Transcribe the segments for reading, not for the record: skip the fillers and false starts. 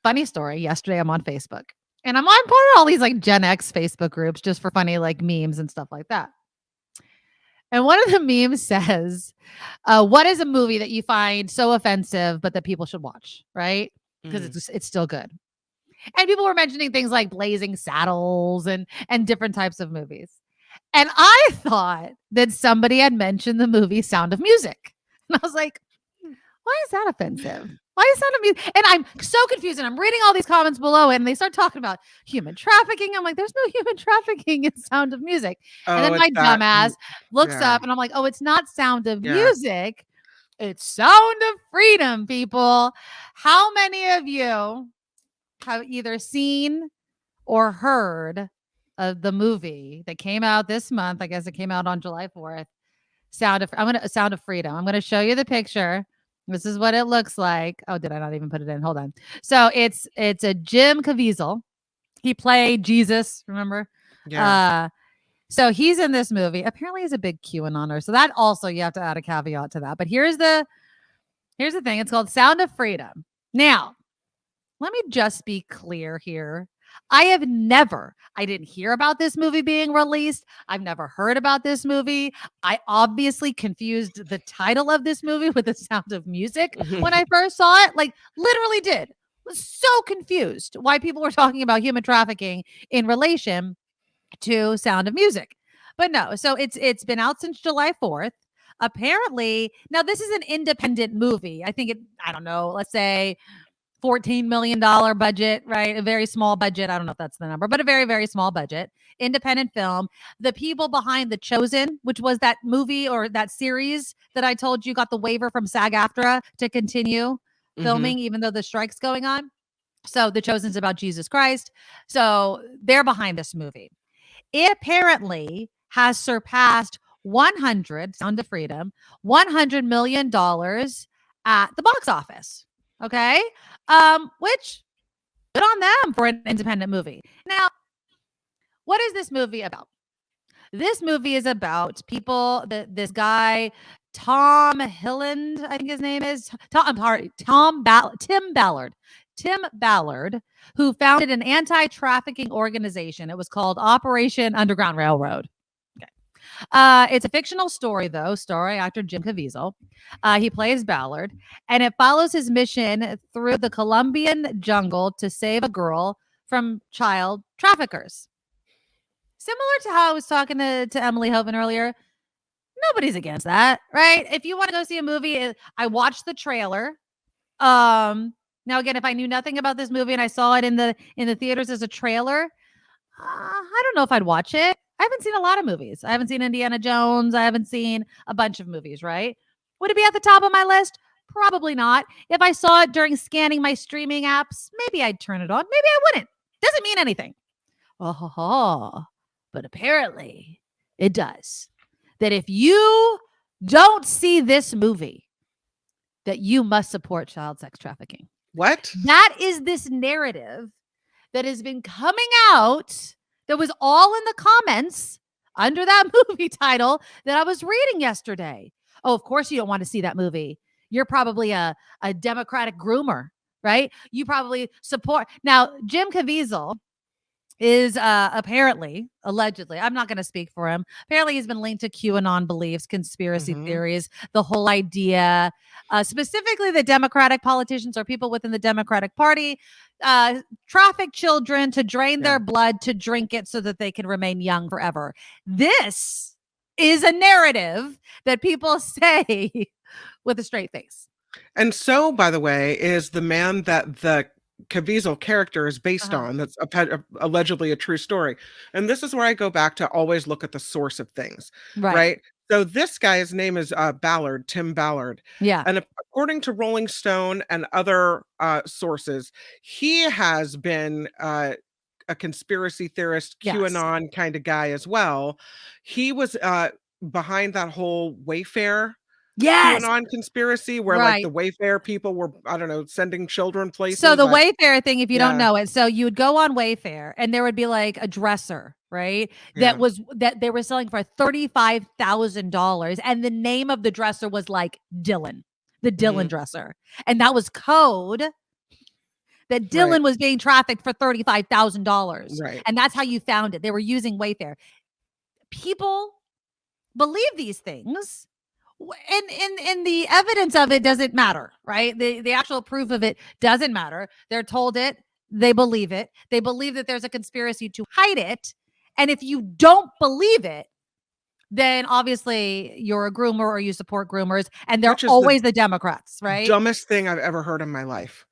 funny story. Yesterday, I'm on Facebook, and I'm on part of all these like Gen X Facebook groups just for funny like memes and stuff like that. And one of the memes says, "What is a movie that you find so offensive, but that people should watch?" Right? Because it's still good. And people were mentioning things like Blazing Saddles and different types of movies. And I thought that somebody had mentioned the movie Sound of Music. And I was like, why is that offensive? Why is Sound of Music? And I'm so confused. And I'm reading all these comments below it, and they start talking about human trafficking. I'm like, there's no human trafficking in Sound of Music. And then Oh, my it's that. dumbass looks Yeah. up, and I'm like, oh, it's not Sound of Yeah. Music. It's Sound of Freedom, people. How many of you have either seen or heard of the movie that came out this month? I guess it came out on July 4th. Sound of Freedom. I'm gonna show you the picture. This is what it looks like. Oh, did I not even put it in? Hold on. So it's a Jim Caviezel. He played Jesus, remember? Yeah. So he's in this movie. Apparently he's a big QAnoner. So that also you have to add a caveat to that. But here's the thing. It's called Sound of Freedom. Now, let me just be clear here. I didn't hear about this movie being released. I've never heard about this movie. I obviously confused the title of this movie with The Sound of Music when I first saw it. Like, literally did. Was so confused why people were talking about human trafficking in relation to Sound of Music. But no, so it's been out since July 4th. Apparently, now this is an independent movie. I don't know, let's say $14 million budget, right? A very small budget. I don't know if that's the number, but a very, very small budget. Independent film. The people behind The Chosen, which was that movie or that series that I told you got the waiver from SAG-AFTRA to continue filming, even though the strike's going on. So The Chosen's about Jesus Christ. So they're behind this movie. It apparently has surpassed Sound of Freedom, $100 million at the box office. Okay. Which good on them for an independent movie. Now, what is this movie about? This movie is about this guy, Tom Hilland, I think his name is Tim Ballard. Tim Ballard, who founded an anti-trafficking organization. It was called Operation Underground Railroad. It's a fictional story, though, starring actor Jim Caviezel. He plays Ballard, and it follows his mission through the Colombian jungle to save a girl from child traffickers. Similar to how I was talking to Emily Hovind earlier, nobody's against that, right? If you want to go see a movie, I watched the trailer. Now again, if I knew nothing about this movie and I saw it in the theaters as a trailer, I don't know if I'd watch it. I haven't seen a lot of movies. I haven't seen Indiana Jones. I haven't seen a bunch of movies, right? Would it be at the top of my list? Probably not. If I saw it during scanning my streaming apps, maybe I'd turn it on. Maybe I wouldn't. Doesn't mean anything. Oh, but apparently it does. That if you don't see this movie, that you must support child sex trafficking. What? That is this narrative that has been coming out that was all in the comments under that movie title that I was reading yesterday. Oh, of course you don't want to see that movie. You're probably a Democratic groomer, right? You probably support. Now, Jim Caviezel is allegedly, I'm not going to speak for him. Apparently he's been linked to QAnon beliefs, conspiracy theories, the whole idea, specifically the Democratic politicians or people within the Democratic Party, traffic children to drain their blood to drink it so that they can remain young forever. This is a narrative that people say with a straight face. And so, by the way, is the man that the Caviezel character is based on. That's allegedly a true story. And this is where I go back to always look at the source of things, right? So this guy's name is Ballard, Tim Ballard. Yeah. And according to Rolling Stone and other sources, he has been a conspiracy theorist, QAnon kind of guy as well. He was behind that whole Wayfair QAnon conspiracy where like the Wayfair people were, I don't know, sending children places. So the Wayfair thing, if you don't know it, so you would go on Wayfair and there would be like a dresser, right? That they were selling for $35,000. And the name of the dresser was like Dylan, the Dylan dresser. And that was code that Right. Dylan was being trafficked for $35,000. Right. And that's how you found it. They were using Wayfair. People believe these things. And the evidence of it doesn't matter, right? The actual proof of it doesn't matter. They're told it, they believe it. They believe that there's a conspiracy to hide it. And if you don't believe it, then obviously you're a groomer or you support groomers, and they're Which is the always the Democrats, right? dumbest thing I've ever heard in my life.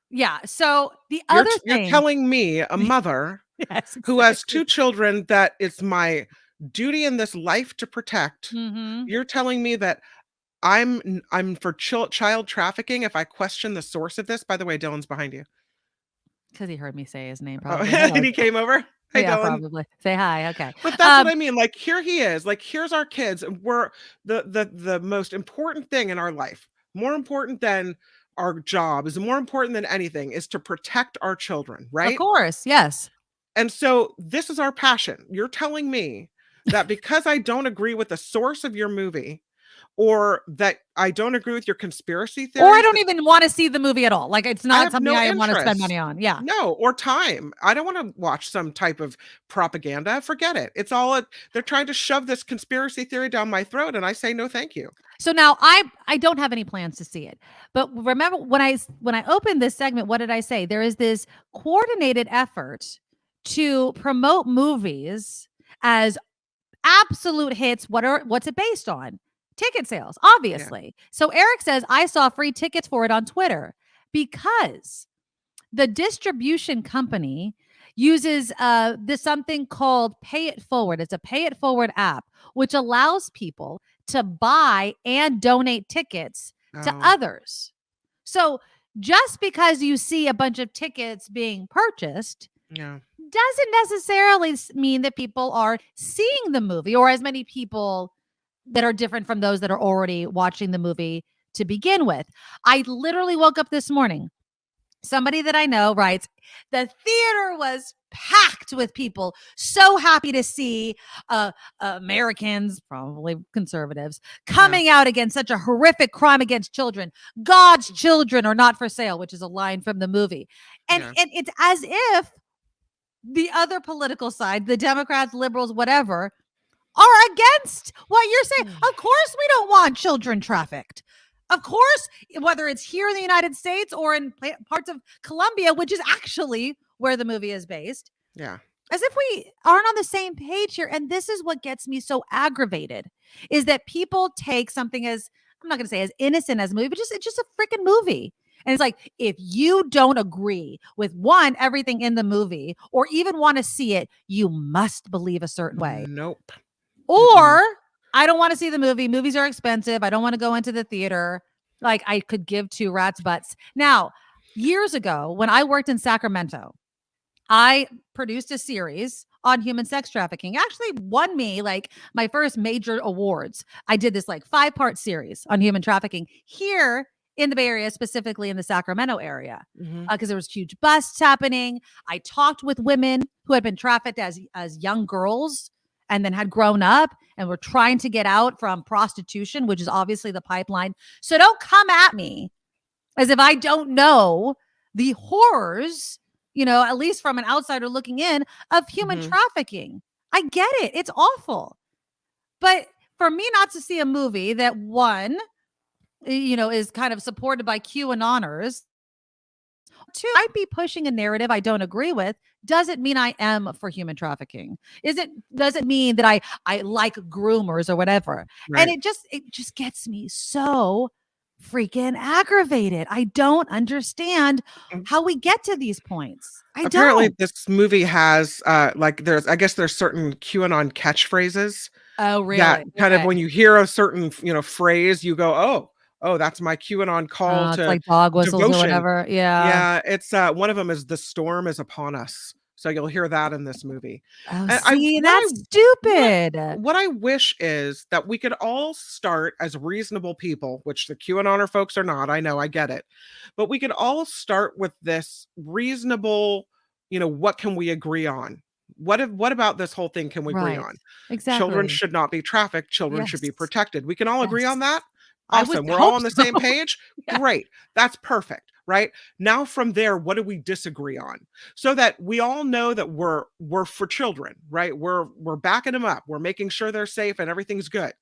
Yeah. So the other You're thing, telling me, a mother yes, who has exactly. 2 children, that it's my duty in this life to protect. Mm-hmm. You're telling me that I'm for child trafficking if I question the source of this. By the way, Dylan's behind you. Because he heard me say his name, Oh, probably. and Hello. he came over. Hi, Yeah, Dylan. probably. Say hi. Okay. But that's what I mean. Like, here he is. Like, here's our kids. And we're the most important thing in our life, more important than our job, is more important than anything, is to protect our children, Of right? course. Yes. And so this is our passion. You're telling me that because I don't agree with the source of your movie, or that I don't agree with your conspiracy Or I theories, don't that even want to see the movie at all. Like, it's I not have something no I want to spend interest. money on. Yeah. No, or time. I don't want to watch some type of propaganda. Forget it. It's all they're trying to shove this conspiracy theory down my throat, and I say no, thank you. So now I don't have any plans to see it. But remember when I opened this segment, what did I say? There is this coordinated effort to promote movies as absolute hits. What's it based on? Ticket sales, Yeah. obviously. So Eric says I saw free tickets for it on Twitter because the distribution company uses this something called Pay It Forward. It's a Pay It Forward app, which allows people to buy and donate tickets to Oh, others. So just because you see a bunch of tickets being purchased yeah. doesn't necessarily mean that people are seeing the movie, or as many people that are different from those that are already watching the movie to begin with. I literally woke up this morning. Somebody that I know writes, the theater was packed with people, so happy to see Americans, probably conservatives, Yeah. coming out against such a horrific crime against children. God's children are not for sale, which is a line from the movie. And, Yeah. and it's as if the other political side, the Democrats, liberals, whatever, are against what you're saying. Of course, we don't want children trafficked. Of course, whether it's here in the United States or in parts of Colombia, which is actually where the movie is based, Yeah. as if we aren't on the same page here. And this is what gets me so aggravated, is that people take something as, I'm not going to say as innocent as a movie, but it's just a freaking movie. And it's like, if you don't agree with everything in the movie, or even want to see it, you must believe a certain way. Nope. Or Mm-mm. I don't want to see the movie. Movies are expensive. I don't want to go into the theater. Like, I could give two rats' butts. Now, years ago, when I worked in Sacramento, I produced a series on human sex trafficking. Actually won me like my first major awards. I did this like 5-part series on human trafficking here in the Bay Area, specifically in the Sacramento area, Mm-hmm. because there was huge busts happening. I talked with women who had been trafficked as young girls and then had grown up and were trying to get out from prostitution, which is obviously the pipeline. So don't come at me as if I don't know the horrors, at least from an outsider looking in, of human Mm-hmm. trafficking. I get it. It's awful. But for me not to see a movie that is kind of supported by QAnoners, two, I'd be pushing a narrative I don't agree with, doesn't mean I am for human trafficking. Doesn't mean that I like groomers or whatever. And Right. it just gets me so freaking aggravated. I don't understand Mm. how we get to these points. I Apparently, don't. this movie has like I guess there's certain QAnon catchphrases Oh, that really? kind of, Okay. when you hear a certain phrase, you go, oh, that's my QAnon call It's to like dog whistles or devotion. whatever. Yeah. Yeah, it's one of them is "The storm is upon us." So you'll hear that in this movie. Oh, And I see, what I that's what I stupid. what I wish is that we could all start as reasonable people, which the QAnoner folks are not. I know, I get it. But we could all start with this reasonable, what can we agree on? What about this whole thing can we agree Right. on? Children Exactly. should not be trafficked, children should Yes. be protected. We can all agree Yes. on that? I would Awesome. We're all hope on the so. same page? Yeah. Great. That's perfect, right? Now from there, what do we disagree on? So that we all know that we're for children, right? We're backing them up. We're making sure they're safe and everything's good.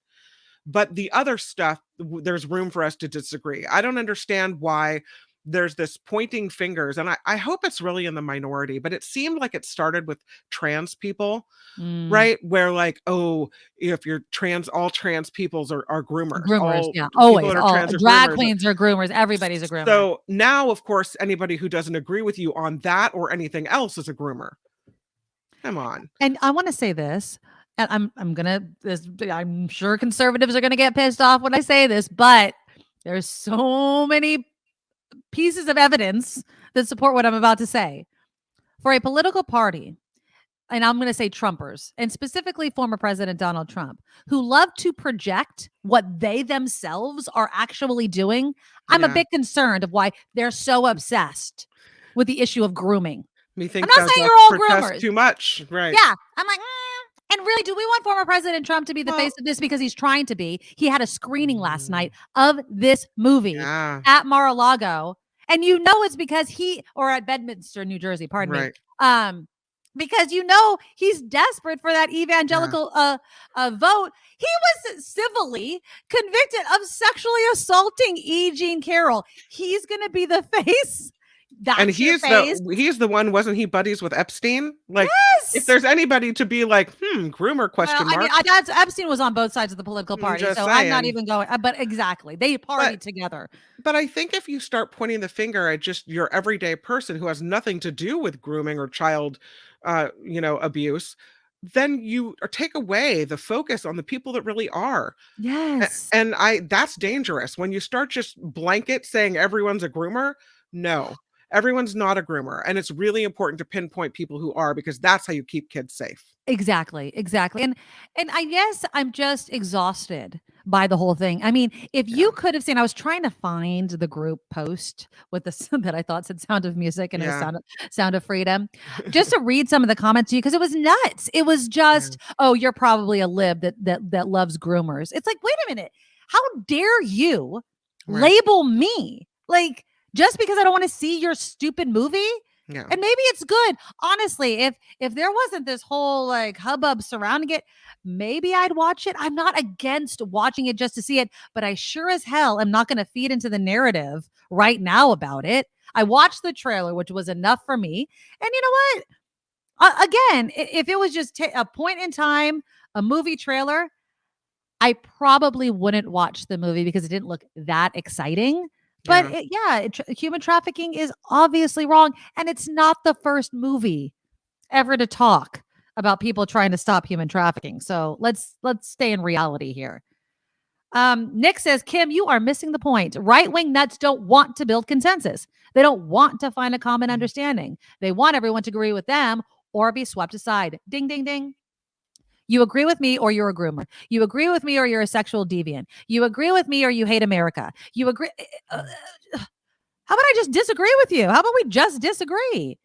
But the other stuff, there's room for us to disagree. I don't understand why there's this pointing fingers, and I hope it's really in the minority, but it seemed like it started with trans people, Mm. right? Where like, oh, if you're trans, all trans peoples are groomers. Groomers, All yeah, people always. that are All trans are drag groomers. queens are groomers. Everybody's a groomer. So now, of course, anybody who doesn't agree with you on that or anything else is a groomer. Come on. And I want to say this, and I'm sure conservatives are gonna get pissed off when I say this, but there's so many pieces of evidence that support what I'm about to say. For a political party, and I'm going to say Trumpers, and specifically former President Donald Trump, who love to project what they themselves are actually doing, I'm a Yeah. bit concerned of why they're so obsessed with the issue of grooming. I'm Methinks not as saying us you're all protest groomers. too much. Right. Yeah. I'm like, and really, do we want former President Trump to be the face Well, of this because he's trying to be? He had a screening last mm, night of this movie yeah. at Mar-a-Lago. And you know it's because or at Bedminster, New Jersey, pardon me. Right. Because you know he's desperate for that Yeah. evangelical vote. He was civilly convicted of sexually assaulting E. Jean Carroll. He's gonna be the face. And That's your face. he's the one, wasn't he buddies with Epstein? Like, if Yes. there's anybody to be like, groomer Well, question I mean, mark. that's Epstein was on both sides of the political I'm party, just so I'm not saying. even going. But exactly, they But partied together. but I think if you start pointing the finger at just your everyday person who has nothing to do with grooming or child abuse, then take away the focus on the people that really are. Yes, And I that's dangerous when you start just blanket saying everyone's a groomer. No, everyone's not a groomer. And it's really important to pinpoint people who are, because that's how you keep kids safe. exactly, exactly. And I guess I'm just exhausted by the whole thing. I mean, if Yeah. you could have seen, I was trying to find the group post with the that I thought said "Sound of Music" and it was Yeah. Sound of Freedom," just to read some of the comments to you because it was nuts. It was Yeah. just, oh, you're probably a lib that loves groomers. It's like, wait a minute, how dare you Right. label me like just because I don't want to see your stupid movie? Yeah. And maybe it's good. Honestly, if there wasn't this whole like hubbub surrounding it, maybe I'd watch it. I'm not against watching it just to see it, but I sure as hell am not going to feed into the narrative right now about it. I watched the trailer, which was enough for me. And you know what? Again, if it was just a point in time, a movie trailer, I probably wouldn't watch the movie because it didn't look that exciting. But Yeah. human trafficking is obviously wrong. And it's not the first movie ever to talk about people trying to stop human trafficking. So let's stay in reality here. Nick says, Kim, you are missing the point. Right wing nuts don't want to build consensus. They don't want to find a common understanding. They want everyone to agree with them or be swept aside. Ding, ding, ding. You agree with me or you're a groomer. You agree with me or you're a sexual deviant. You agree with me or you hate America. You agree. How about I just disagree with you? How about we just disagree?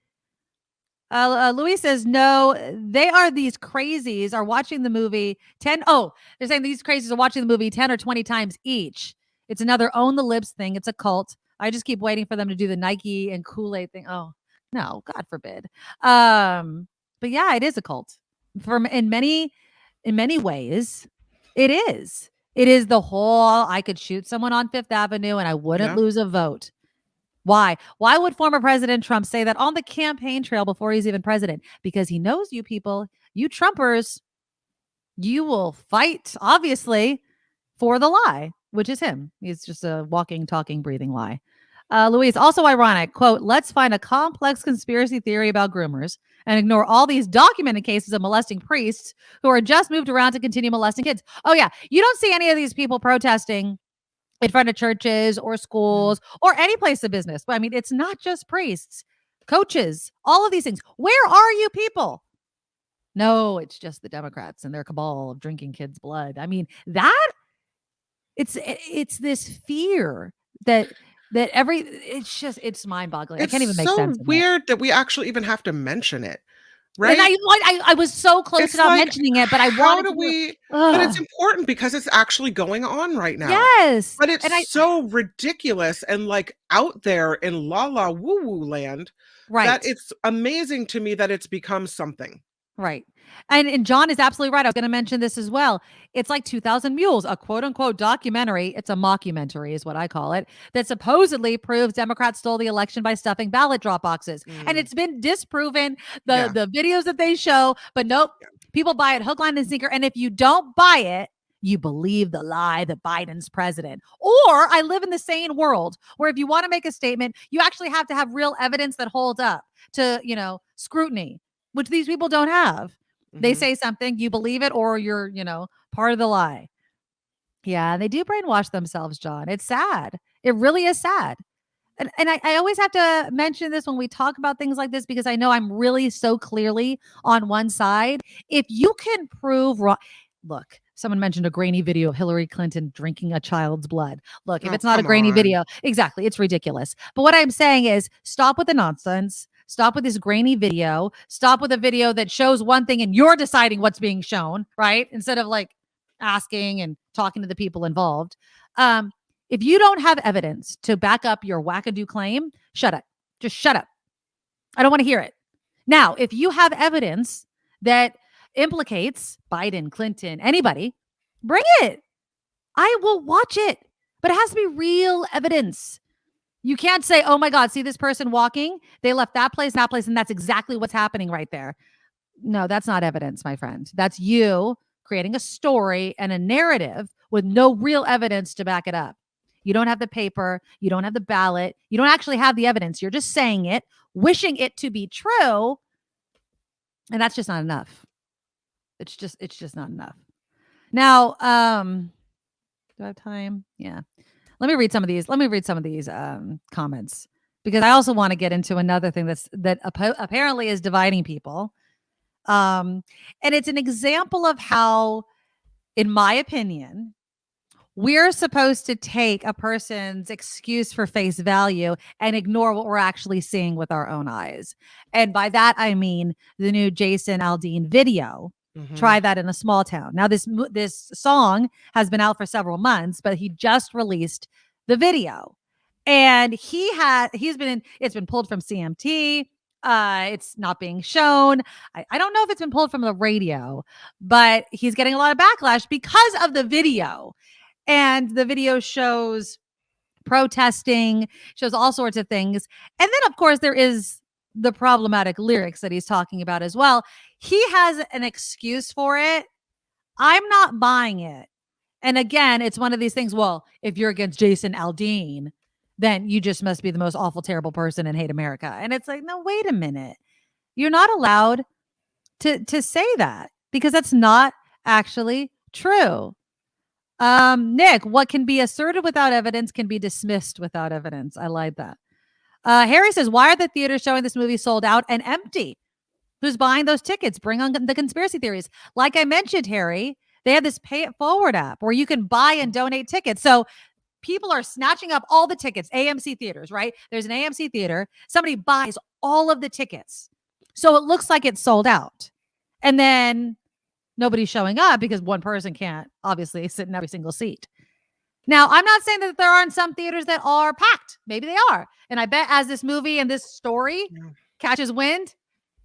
Louis says, no, they are these crazies are watching the movie 10. Oh, they're saying these crazies are watching the movie 10 or 20 times each. It's another own the libs thing. It's a cult. I just keep waiting for them to do the Nike and Kool-Aid thing. Oh, no, God forbid. But yeah, it is a cult. In many ways, it is. It is the whole I could shoot someone on Fifth Avenue and I wouldn't Yeah. lose a vote. Why? Why would former President Trump say that on the campaign trail before he's even president? Because he knows you people, you Trumpers, you will fight, obviously, for the lie, which is him. He's just a walking, talking, breathing lie. Louise, also ironic, quote, let's find a complex conspiracy theory about groomers and ignore all these documented cases of molesting priests who are just moved around to continue molesting kids. Oh, yeah. You don't see any of these people protesting in front of churches or schools or any place of business. But I mean, it's not just priests, coaches, all of these things. Where are you people? No, it's just the Democrats and their cabal of drinking kids' blood. I mean, it's this fear that it's mind-boggling. I It's can't even make so sense of it. weird that we actually even have to mention it. right? I was so close to It's not like, mentioning it, but I how wanted do to do we but it's ugh. important because it's actually going on right now. Yes, But it's and I so ridiculous and, like, out there in la la woo woo land that right. it's amazing to me that it's become something. Right. And John is absolutely right. I was going to mention this as well. It's like 2000 Mules, a quote unquote documentary. It's a mockumentary, is what I call it, that supposedly proves Democrats stole the election by stuffing ballot drop boxes. And Mm, it's been disproven, yeah, the videos that they show, but nope, yeah. people buy it hook, line, and sinker. And if you don't buy it, you believe the lie that Biden's president. Or I live in the sane world where if you want to make a statement, you actually have to have real evidence that holds up to, scrutiny, which these people don't have. They Mhm. say something, you believe it, or you're, part of the lie. Yeah, they do brainwash themselves, John. It's sad. It really is sad. And I always have to mention this when we talk about things like this because I know I'm really so clearly on one side. If you can prove wrong, look, someone mentioned a grainy video of Hillary Clinton drinking a child's blood. Look, if Oh, it's not a come grainy on. video, exactly, it's ridiculous. But what I'm saying is stop with the nonsense. Stop with this grainy video. Stop with a video that shows one thing and you're deciding what's being shown, right? Instead of like asking and talking to the people involved. Um, if you don't have evidence to back up your wackadoo claim, shut up. Just shut up. I don't want to hear it. Now, if you have evidence that implicates Biden, Clinton, anybody, bring it. I will watch it, but it has to be real evidence. You can't say, oh my God, see this person walking? They left that place, and that's exactly what's happening right there. No, that's not evidence, my friend. That's you creating a story and a narrative with no real evidence to back it up. You don't have the paper, you don't have the ballot, you don't actually have the evidence. You're just saying it, wishing it to be true, and that's just not enough. It's just not enough. Now, do I have time? Yeah. Let me read some of these. Let me read some of these comments because I also want to get into another thing that apparently is dividing people. And it's an example of how, in my opinion, we're supposed to take a person's excuse for face value and ignore what we're actually seeing with our own eyes. And by that, I mean the new Jason Aldean video. Try Mhm. that in a small town. Now, this song has been out for several months, but he just released the video, and it's been pulled from CMT. It's not being shown. I don't know if it's been pulled from the radio, but he's getting a lot of backlash because of the video, and the video shows protesting, shows all sorts of things. And then, of course, there is the problematic lyrics that he's talking about as well. He has an excuse for it. I'm not buying it. And again, it's one of these things. Well, if you're against Jason Aldean, then you just must be the most awful, terrible person and hate America. And it's like, no, wait a minute. You're not allowed to say that because that's not actually true. Nick, what can be asserted without evidence can be dismissed without evidence. I like that. Harry says, why are the theaters showing this movie sold out and empty? Who's buying those tickets? Bring on the conspiracy theories. Like I mentioned, Harry, they have this pay it forward app where you can buy and donate tickets. So people are snatching up all the tickets, AMC theaters, right? There's an AMC theater. Somebody buys all of the tickets. So it looks like it's sold out. And then nobody's showing up because one person can't obviously sit in every single seat. Now, I'm not saying that there aren't some theaters that are packed. Maybe they are. And I bet as this movie and this story Yeah. catches wind,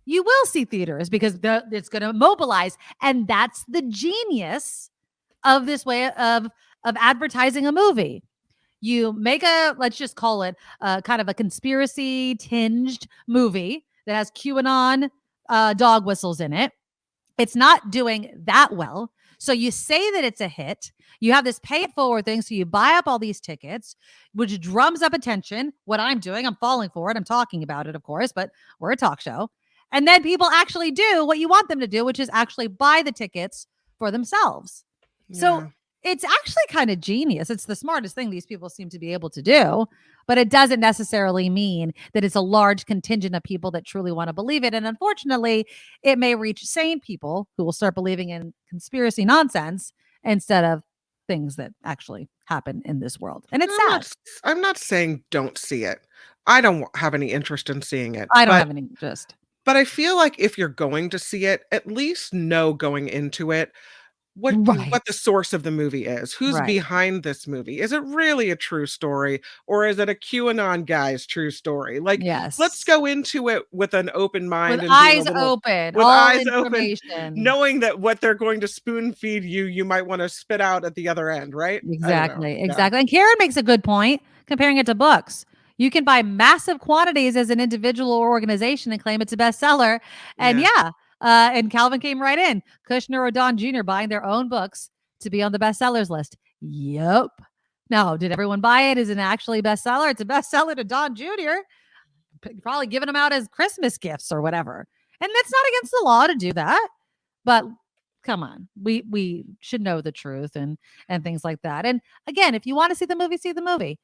you will see theaters because it's going to mobilize. And that's the genius of this way of advertising a movie. You make let's just call it kind of a conspiracy tinged movie that has QAnon dog whistles in it. It's not doing that well. So you say that it's a hit. You have this pay it forward thing. So you buy up all these tickets, which drums up attention. What I'm doing, I'm falling for it. I'm talking about it, of course, but we're a talk show. And then people actually do what you want them to do, which is actually buy the tickets for themselves. So Yeah. it's actually kind of genius. It's the smartest thing these people seem to be able to do, but it doesn't necessarily mean that it's a large contingent of people that truly want to believe it. And unfortunately, it may reach sane people who will start believing in conspiracy nonsense instead of things that actually happen in this world. And it's I'm not sad. s I'm not saying don't see it. I don't have any interest in seeing it, I don't have any interest. But I feel like if you're going to see it, at least know going into it what the Right. source of the movie is. Who's Right. behind this movie? Is it really a true story, or is it a QAnon guy's true story? Like, let's Yes. go into it with an open With mind and being a eyes little open, with all eyes open, information. knowing that what they're going to spoon feed you, you might want to spit out at the other end, right? I don't know. Exactly, Yeah. exactly, and Karen makes a good point comparing it to books. You can buy massive quantities as an individual or organization and claim it's a bestseller, and Yeah. yeah, and Calvin came right in. Kushner or Don Jr. buying their own books to be on the bestsellers list. Yep. Now, did everyone buy it? Is it actually a bestseller? It's a bestseller to Don Jr. Probably giving them out as Christmas gifts or whatever, and that's not against the law to do that. But come on, we should know the truth and things like that. And again, if you want to see the movie,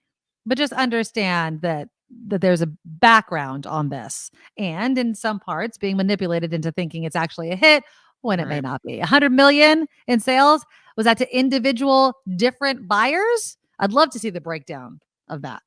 but just understand that there's a background on this, and in some parts being manipulated into thinking it's actually a hit when it may Right. not be. 100 million in sales, was that to individual different buyers? I'd love to see the breakdown of that.